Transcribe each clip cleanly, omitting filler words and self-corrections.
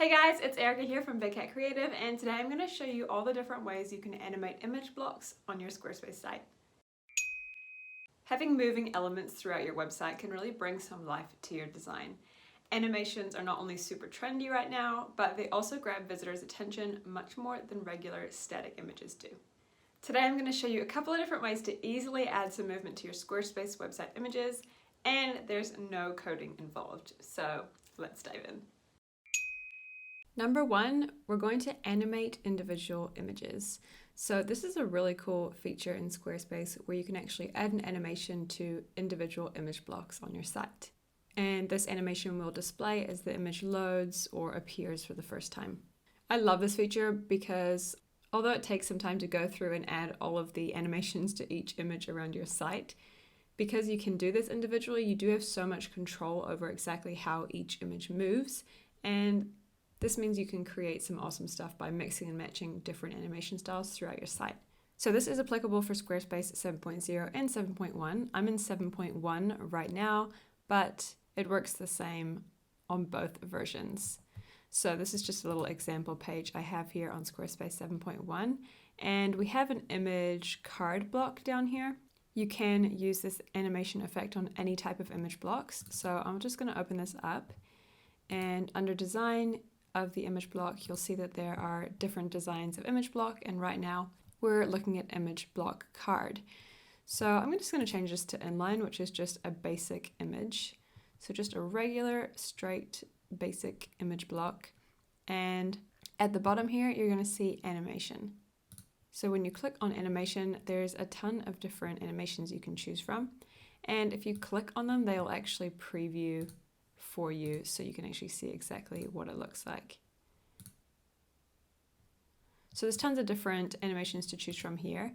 Hey guys, it's Erica here from Big Cat Creative, and today I'm going to show you all the different ways you can animate image blocks on your Squarespace site. Having moving elements throughout your website can really bring some life to your design. Animations are not only super trendy right now, but they also grab visitors' attention much more than regular static images do. Today I'm going to show you a couple of different ways to easily add some movement to your Squarespace website images, and there's no coding involved, so let's dive in. Number one, we're going to animate individual images. So this is a really cool feature in Squarespace where you can actually add an animation to individual image blocks on your site. And this animation will display as the image loads or appears for the first time. I love this feature because although it takes some time to go through and add all of the animations to each image around your site, because you can do this individually, you do have so much control over exactly how each image moves, and this means you can create some awesome stuff by mixing and matching different animation styles throughout your site. So this is applicable for Squarespace 7.0 and 7.1. I'm in 7.1 right now, but it works the same on both versions. So this is just a little example page I have here on Squarespace 7.1, and we have an image card block down here. You can use this animation effect on any type of image blocks. So I'm just going to open this up, and under design of the image block, you'll see that there are different designs of image block, and right now we're looking at image block card. So I'm just going to change this to inline, which is just a basic image. So just a regular, straight, basic image block. And at the bottom here, you're going to see animation. So when you click on animation, there's a ton of different animations you can choose from. And if you click on them, they'll actually preview for you so you can actually see exactly what it looks like. So there's tons of different animations to choose from here,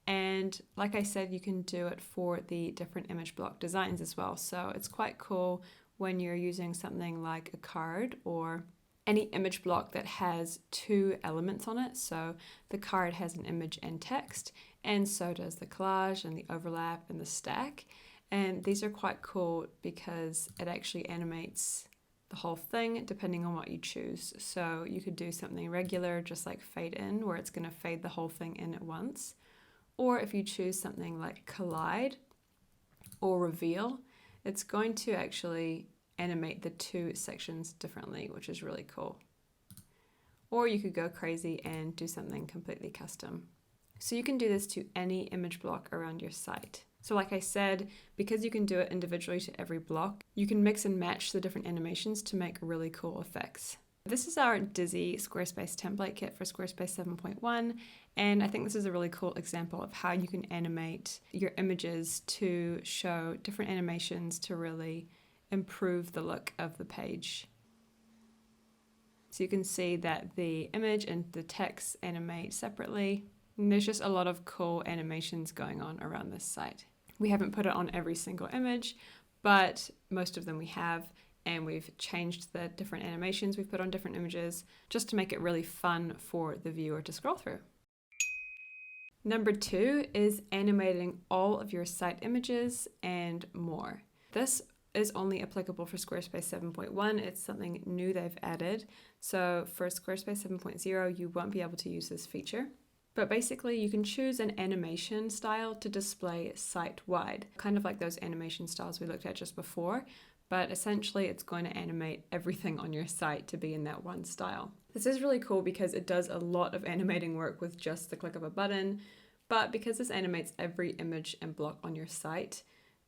and like I said, you can do it for the different image block designs as well. So it's quite cool when you're using something like a card or any image block that has two elements on it. So the card has an image and text, and so does the collage and the overlap and the stack. And these are quite cool because it actually animates the whole thing depending on what you choose. So you could do something regular, just like fade in, where it's going to fade the whole thing in at once. Or if you choose something like collide or reveal, it's going to actually animate the two sections differently, which is really cool. Or you could go crazy and do something completely custom. So you can do this to any image block around your site. So like I said, because you can do it individually to every block, you can mix and match the different animations to make really cool effects. This is our Dizzy Squarespace template kit for Squarespace 7.1, and I think this is a really cool example of how you can animate your images to show different animations to really improve the look of the page. So you can see that the image and the text animate separately, and there's just a lot of cool animations going on around this site. We haven't put it on every single image, but most of them we have, and we've changed the different animations we've put on different images just to make it really fun for the viewer to scroll through. Number two is animating all of your site images and more. This is only applicable for Squarespace 7.1. It's something new they've added. So for Squarespace 7.0, you won't be able to use this feature. But basically you can choose an animation style to display site-wide, kind of like those animation styles we looked at just before, but essentially it's going to animate everything on your site to be in that one style. This is really cool because it does a lot of animating work with just the click of a button, but because this animates every image and block on your site,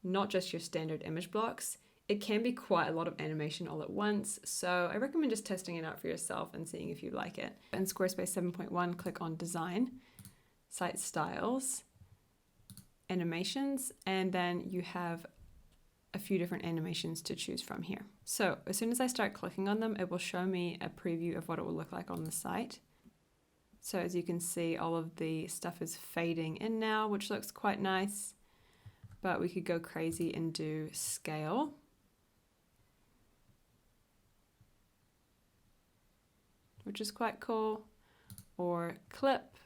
not just your standard image blocks, it can be quite a lot of animation all at once, so I recommend just testing it out for yourself and seeing if you like it. In Squarespace 7.1, click on Design, Site Styles, Animations, and then you have a few different animations to choose from here. So as soon as I start clicking on them, it will show me a preview of what it will look like on the site. So as you can see, all of the stuff is fading in now, which looks quite nice, but we could go crazy and do scale. Which is quite cool, or clip,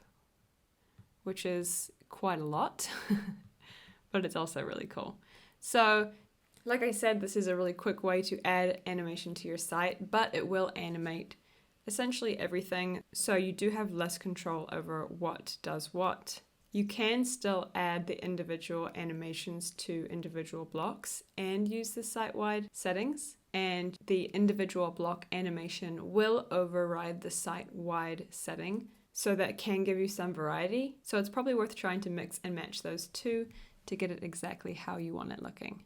which is quite a lot, but it's also really cool. So like I said, this is a really quick way to add animation to your site, but it will animate essentially everything, so you do have less control over what does what. You can still add the individual animations to individual blocks and use the site-wide settings, and the individual block animation will override the site-wide setting, so that can give you some variety. So it's probably worth trying to mix and match those two to get it exactly how you want it looking.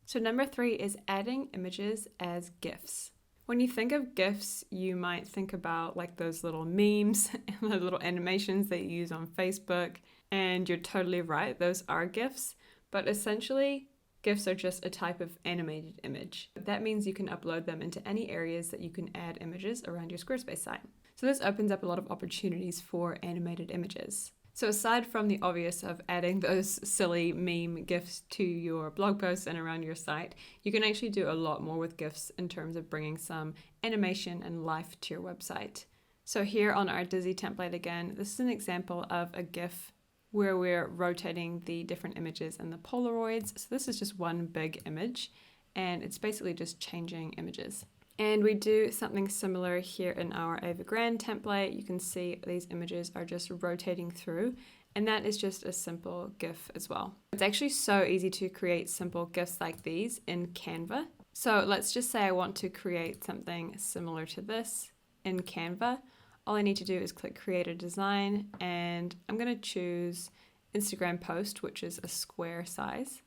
So number 3 is adding images as GIFs. When you think of GIFs, you might think about like those little memes and those little animations that you use on Facebook, and you're totally right, those are GIFs, but essentially GIFs are just a type of animated image. That means you can upload them into any areas that you can add images around your Squarespace site. So this opens up a lot of opportunities for animated images. So aside from the obvious of adding those silly meme GIFs to your blog posts and around your site, you can actually do a lot more with GIFs in terms of bringing some animation and life to your website. So here on our Dizzy template again, this is an example of a GIF where we're rotating the different images and the Polaroids. So this is just one big image, and it's basically just changing images. And we do something similar here in our Ava Grand template. You can see these images are just rotating through, and that is just a simple GIF as well. It's actually so easy to create simple GIFs like these in Canva. So let's just say I want to create something similar to this in Canva. All I need to do is click Create a Design, and I'm going to choose Instagram post, which is a square size.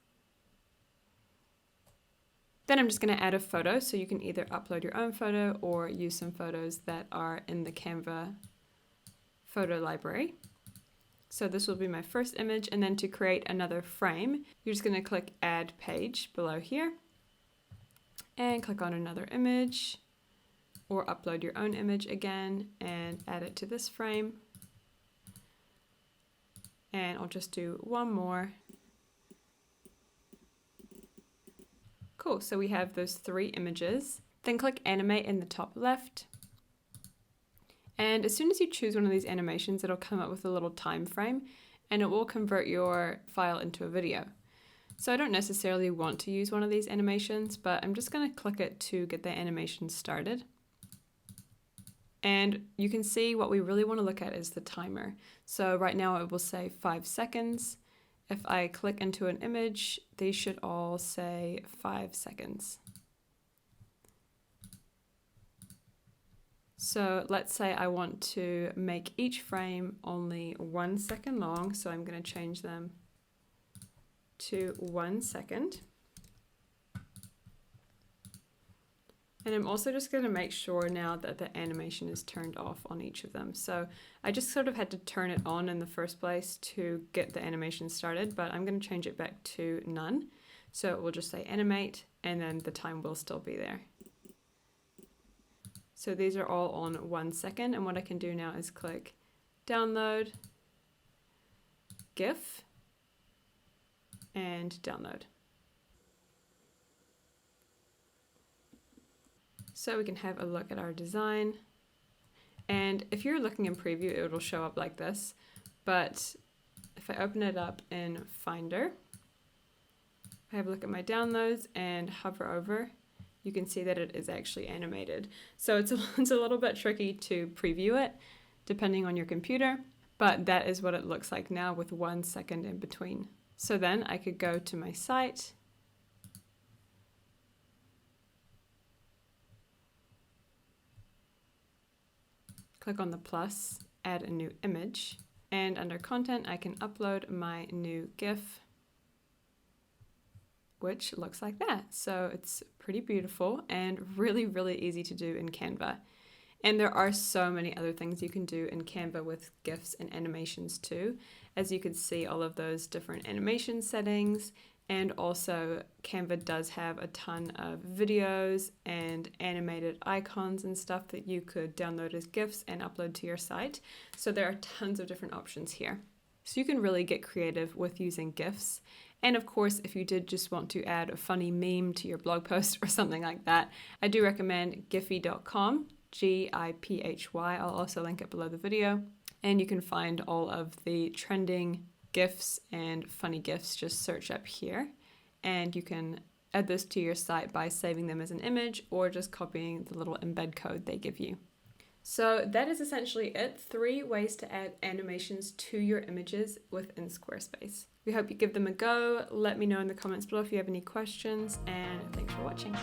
Then I'm just going to add a photo, so you can either upload your own photo or use some photos that are in the Canva photo library. So this will be my first image, and then to create another frame, you're just going to click Add Page below here and click on another image, or upload your own image again and add it to this frame. And I'll just do one more. Cool, so we have those 3 images. Then click Animate in the top left. And as soon as you choose one of these animations, it'll come up with a little time frame, and it will convert your file into a video. So I don't necessarily want to use one of these animations, but I'm just going to click it to get the animation started. And you can see what we really want to look at is the timer. So right now it will say 5 seconds. If I click into an image, these should all say 5 seconds. So let's say I want to make each frame only 1 second long, so I'm going to change them to 1 second. And I'm also just going to make sure now that the animation is turned off on each of them. So I just sort of had to turn it on in the first place to get the animation started, but I'm going to change it back to none. So it will just say animate, and then the time will still be there. So these are all on 1 second, and what I can do now is click download, GIF, and download. So we can have a look at our design. And if you're looking in preview, it will show up like this. But if I open it up in Finder, if I have a look at my downloads and hover over, you can see that it is actually animated. So it's a little bit tricky to preview it depending on your computer, but that is what it looks like now with 1 second in between. So then I could go to my site, click on the plus, add a new image, and under content I can upload my new GIF, which looks like that. So it's pretty beautiful and really, really easy to do in Canva. And there are so many other things you can do in Canva with GIFs and animations too. As you can see, all of those different animation settings, and also Canva does have a ton of videos and animated icons and stuff that you could download as GIFs and upload to your site. So there are tons of different options here. So you can really get creative with using GIFs. And of course, if you did just want to add a funny meme to your blog post or something like that, I do recommend giphy.com, Giphy. I'll also link it below the video. And you can find all of the trending GIFs and funny GIFs. Just search up here and you can add this to your site by saving them as an image or just copying the little embed code they give you. So that is essentially it. 3 ways to add animations to your images within Squarespace. We hope you give them a go. Let me know in the comments below if you have any questions, and thanks for watching.